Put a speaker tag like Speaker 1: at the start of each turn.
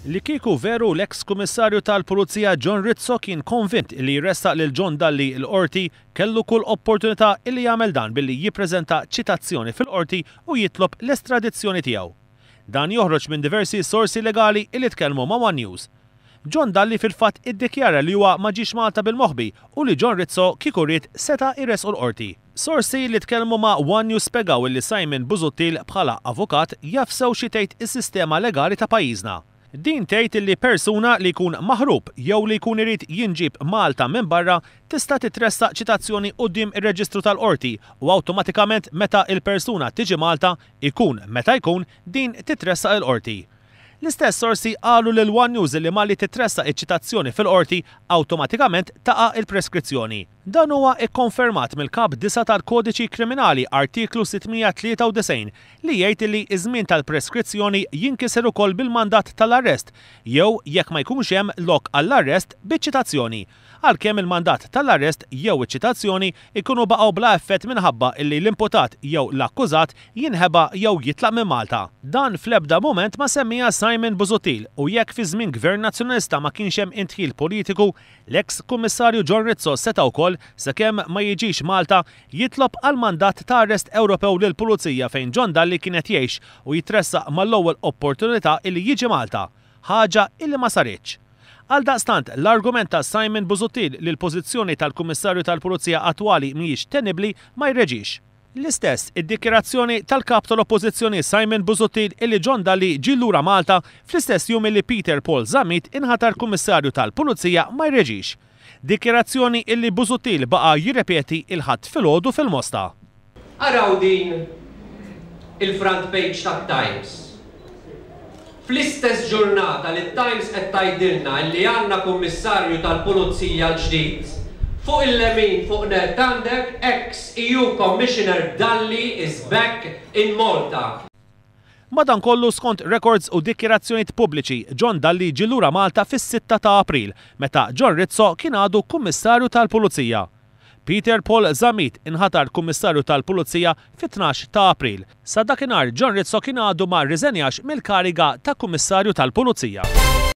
Speaker 1: Li kieku veru l-eks kummissarju tal-Pulizija John Rizzo kien konvint li jressaq lil John Dalli l-qorti kellu kull opportunità li jagħmel dan billi jippreżenta ċitazzjoni fil-qorti u jitlob l-estradizzjoni tiegħu. Dan joħroġ minn diversi sorsi legali li tkellmu ma' One News. John Dalli fil-fatt iddikjara li huwa ma ġiex Malta bil-moħħbi u li John Rizzo kieku ried seta' jresqu l-qorti. Sorsi li tkellmu ma' One News spjegaw li Simon Busuttil bħala avukat jaf sew xi tgħid is-sistema legali ta' pajjiżna. Din tgħid li persuna li jkun maħrub jew li jkun irid jinġib Malta minn barra tista' titressaq ċitazzjoni quddiem ir-reġistru tal-qorti u awtomatikament meta il-persuna tiġi Malta ikun meta jkun din titressaq il-qorti. L-istess sorsi qalu lil One News li malli titressaq iċ-ċitazzjoni fil-qorti awtomatikament taqa' il-preskrizzjoni. Dan huwa ikkonfermat mill-kap 9 tal-Kodiċi Kriminali artiklu 693 li jgħid li iż-żmien tal-preskrizzjoni jinkiser ukoll bil-mandat tal-arrest jew jekk ma jkunx hemm lok għall-arrest biċ-ċitazzjoni. Għalkemm il-mandat tal-arrest jew iċ-ċitazzjoni ikunu baqgħu bla effett minħabba illi l-imputat jew l-akkużat jinħeba jew jitlaq minn Malta. Dan fl-ebda mument ma semmija Simon Busuttil u jekk fi żmien Gvern Nazzjonalista ma kienx hemm intħil politiku, l-eks kummissarju John Rizzo seta' wkoll sakemm ma jiġix Malta jitlob għal mandat ta' arrest Ewropew lill-Pulizija fejn John Dalli kienet jgħix u jitressaq mal-ewwel opportunità illi jiġi Malta, ħaġa illi ma saritx. Għaldaqstant l-argument ta' Simon Busuttil li l-pożizzjoni tal-Kummissarju tal-Pulizija attwali mhijiex tenibbli ma jreġix. L-istess id-dikjerazzjoni tal-kap tal-Oppożizzjoni Simon Busuttil illi John Dalli ġie lura Malta fl-istess jum illi Peter Paul Zammit inħatar Kummissarju tal-Pulizija ma jreġix. Dikjerazzjoni illi Busuttil baqa' jirrepeti il-ħadd filgħodu fil-Mosta.
Speaker 2: Araw din il-front page tat-Times. Fl-istess ġurnata li t-Times qed tgħidilna li għandna kummissarju tal-Pulizija l-ġdid, fuq il-lemin fuq net għandek ex-EU Commissioner Dalli is back in Malta.
Speaker 1: Madankollu skont records u dikjerazzjonijiet pubbliċi, John Dalli ġie lura Malta fis-6 ta' April, meta John Rizzo kien għadu kummissarju tal-Pulizija. Peter Paul Zammit inħatar kummissarju tal-Pulizija fit-12 ta' April. Sa dakinhar John Rizzo kien għadu ma rriżenjax mill-kariga ta' kummissarju tal-Pulizija.